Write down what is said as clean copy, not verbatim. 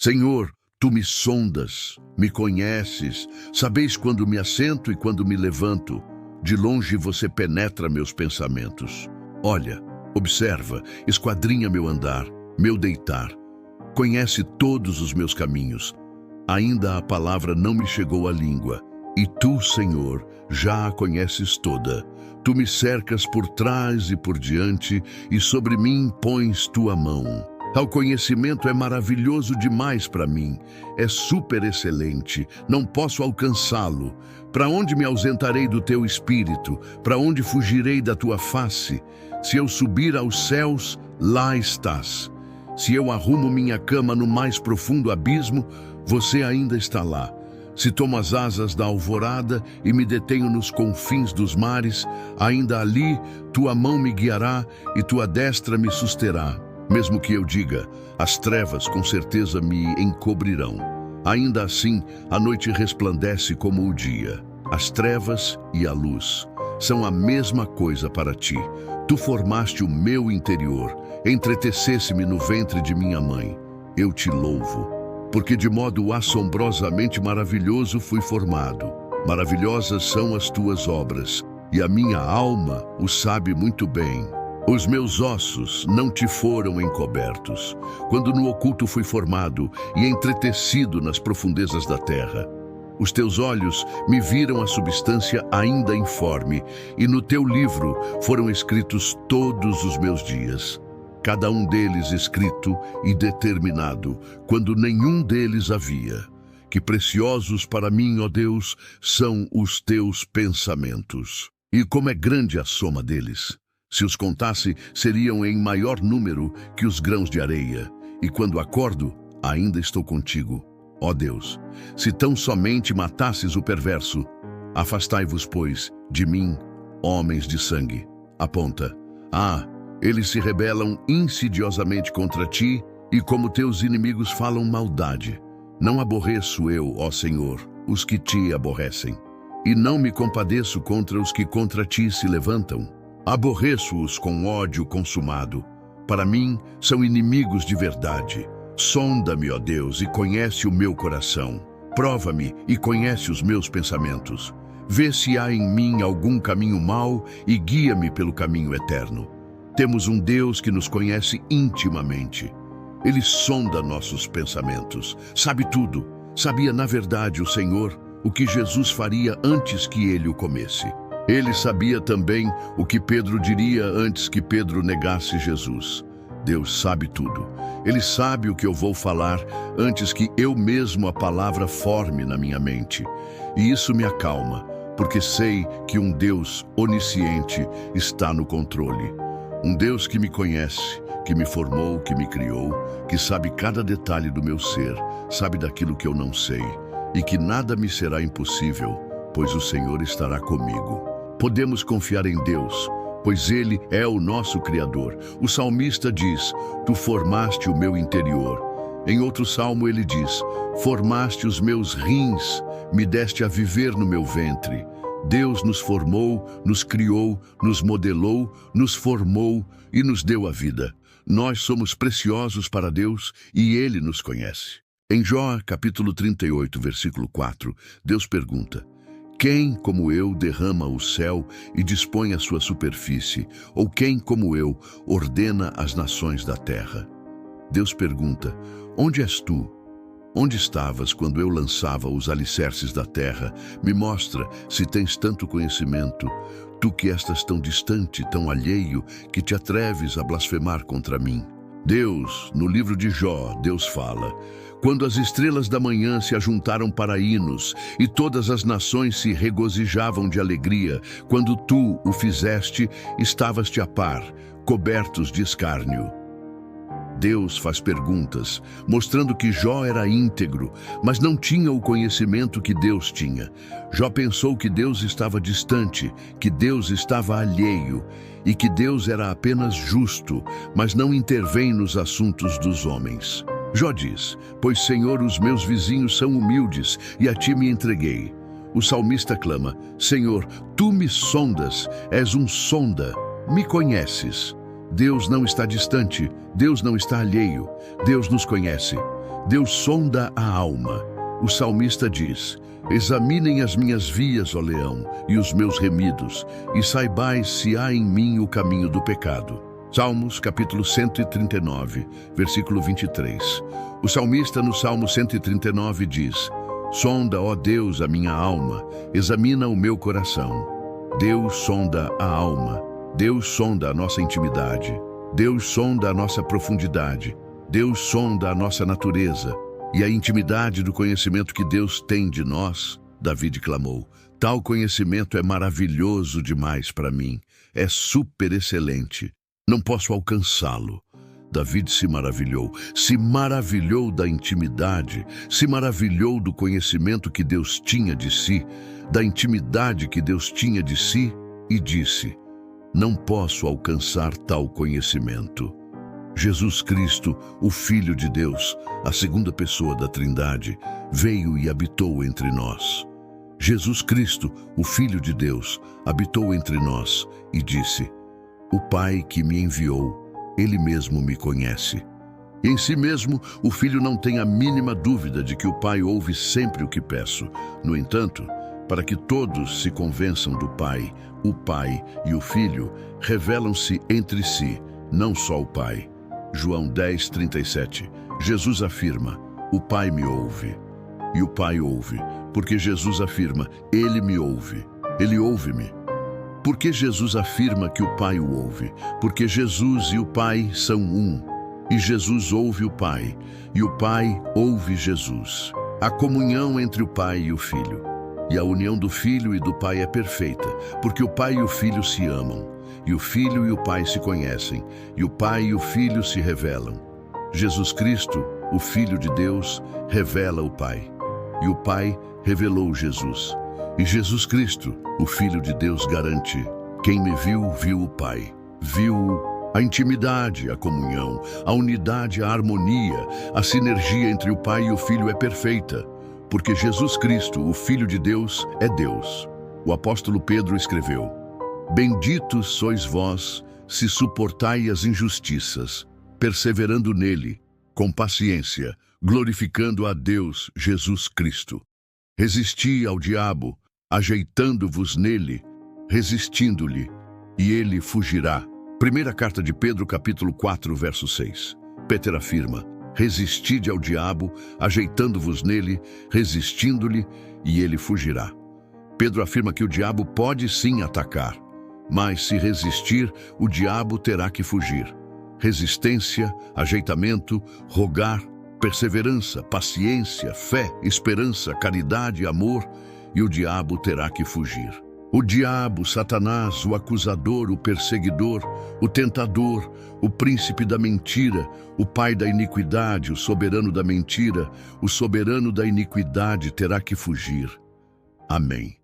Senhor, tu me sondas, me conheces, sabeis quando me assento e quando me levanto. De longe você penetra meus pensamentos. Olha, observa, esquadrinha meu andar, meu deitar. Conhece todos os meus caminhos. Ainda a palavra não me chegou à língua. E tu, Senhor, já a conheces toda. Tu me cercas por trás e por diante, e sobre mim pões tua mão. Tal conhecimento é maravilhoso demais para mim. É super excelente, não posso alcançá-lo. Para onde me ausentarei do teu espírito? Para onde fugirei da tua face? Se eu subir aos céus, lá estás. Se eu arrumo minha cama no mais profundo abismo, você ainda está lá. Se tomo as asas da alvorada e me detenho nos confins dos mares, ainda ali tua mão me guiará e tua destra me susterá. Mesmo que eu diga, as trevas com certeza me encobrirão. Ainda assim, a noite resplandece como o dia. As trevas e a luz são a mesma coisa para ti. Tu formaste o meu interior, entretecesse-me no ventre de minha mãe. Eu te louvo, porque de modo assombrosamente maravilhoso fui formado. Maravilhosas são as tuas obras, e a minha alma o sabe muito bem. Os meus ossos não te foram encobertos, quando no oculto fui formado e entretecido nas profundezas da terra. Os teus olhos me viram a substância ainda informe, e no teu livro foram escritos todos os meus dias. Cada um deles escrito e determinado, quando nenhum deles havia. Que preciosos para mim, ó Deus, são os teus pensamentos. E como é grande a soma deles! Se os contasse, seriam em maior número que os grãos de areia. E quando acordo, ainda estou contigo. Ó Deus, se tão somente matasses o perverso, afastai-vos, pois, de mim, homens de sangue. Aponta. Eles se rebelam insidiosamente contra ti, e como teus inimigos falam maldade. Não aborreço eu, ó Senhor, os que te aborrecem, e não me compadeço contra os que contra ti se levantam. Aborreço-os com ódio consumado. Para mim, são inimigos de verdade. Sonda-me, ó Deus, e conhece o meu coração. Prova-me e conhece os meus pensamentos. Vê se há em mim algum caminho mau e guia-me pelo caminho eterno. Temos um Deus que nos conhece intimamente. Ele sonda nossos pensamentos. Sabe tudo. Sabia, na verdade, o Senhor o que Jesus faria antes que ele o comesse. Ele sabia também o que Pedro diria antes que Pedro negasse Jesus. Deus sabe tudo. Ele sabe o que eu vou falar antes que eu mesmo a palavra forme na minha mente. E isso me acalma, porque sei que um Deus onisciente está no controle. Um Deus que me conhece, que me formou, que me criou, que sabe cada detalhe do meu ser, sabe daquilo que eu não sei, e que nada me será impossível, pois o Senhor estará comigo. Podemos confiar em Deus, pois Ele é o nosso Criador. O salmista diz, tu formaste o meu interior. Em outro salmo ele diz, formaste os meus rins, me deste a viver no meu ventre. Deus nos formou, nos criou, nos modelou, nos formou e nos deu a vida. Nós somos preciosos para Deus e Ele nos conhece. Em Jó, capítulo 38, versículo 4, Deus pergunta, quem, como eu, derrama o céu e dispõe a sua superfície? Ou quem, como eu, ordena as nações da terra? Deus pergunta, onde és tu? Onde estavas quando eu lançava os alicerces da terra? Me mostra se tens tanto conhecimento, tu que estás tão distante, tão alheio, que te atreves a blasfemar contra mim. Deus, no livro de Jó, Deus fala, quando as estrelas da manhã se ajuntaram para hinos e todas as nações se regozijavam de alegria, quando tu o fizeste, estavas-te a par, cobertos de escárnio. Deus faz perguntas, mostrando que Jó era íntegro, mas não tinha o conhecimento que Deus tinha. Jó pensou que Deus estava distante, que Deus estava alheio, e que Deus era apenas justo, mas não intervém nos assuntos dos homens. Jó diz, pois, Senhor, os meus vizinhos são humildes, e a ti me entreguei. O salmista clama, Senhor, tu me sondas, és um sonda, me conheces. Deus não está distante, Deus não está alheio, Deus nos conhece. Deus sonda a alma. O salmista diz: examinem as minhas vias, ó leão, e os meus remidos, e saibais se há em mim o caminho do pecado. Salmos, capítulo 139, versículo 23. O salmista no Salmo 139 diz: sonda, ó Deus, a minha alma, examina o meu coração. Deus sonda a alma. Deus sonda a nossa intimidade. Deus sonda a nossa profundidade. Deus sonda a nossa natureza. E a intimidade do conhecimento que Deus tem de nós, Davi clamou: tal conhecimento é maravilhoso demais para mim, é super excelente, não posso alcançá-lo. Davi se maravilhou da intimidade, se maravilhou do conhecimento que Deus tinha de si, da intimidade que Deus tinha de si, e disse: não posso alcançar tal conhecimento. Jesus Cristo, o Filho de Deus, a segunda pessoa da Trindade, veio e habitou entre nós. Jesus Cristo, o Filho de Deus, habitou entre nós e disse: o Pai que me enviou, Ele mesmo me conhece. Em si mesmo, o Filho não tem a mínima dúvida de que o Pai ouve sempre o que peço. No entanto, para que todos se convençam do Pai, o Pai e o Filho revelam-se entre si, não só o Pai. João 10:37. Jesus afirma: o Pai me ouve. E o Pai ouve, porque Jesus afirma: Ele me ouve. Ele ouve-me. Por que Jesus afirma que o Pai o ouve? Porque Jesus e o Pai são um. E Jesus ouve o Pai, e o Pai ouve Jesus. A comunhão entre o Pai e o Filho. E a união do Filho e do Pai é perfeita, porque o Pai e o Filho se amam. E o Filho e o Pai se conhecem, e o Pai e o Filho se revelam. Jesus Cristo, o Filho de Deus, revela o Pai. E o Pai revelou Jesus. E Jesus Cristo, o Filho de Deus, garante: quem me viu, viu o Pai. Viu a intimidade, a comunhão, a unidade, a harmonia, a sinergia entre o Pai e o Filho é perfeita, porque Jesus Cristo, o Filho de Deus, é Deus. O apóstolo Pedro escreveu: benditos sois vós, se suportai as injustiças, perseverando nele, com paciência, glorificando a Deus Jesus Cristo. Resisti ao diabo, ajeitando-vos nele, resistindo-lhe, e ele fugirá. Primeira carta de Pedro, capítulo 4, verso 6. Pedro afirma: resistide ao diabo, ajeitando-vos nele, resistindo-lhe, e ele fugirá. Pedro afirma que o diabo pode sim atacar, mas se resistir, o diabo terá que fugir. Resistência, ajeitamento, rogar, perseverança, paciência, fé, esperança, caridade, amor, e o diabo terá que fugir. O diabo, Satanás, o acusador, o perseguidor, o tentador, o príncipe da mentira, o pai da iniquidade, o soberano da mentira, o soberano da iniquidade terá que fugir. Amém.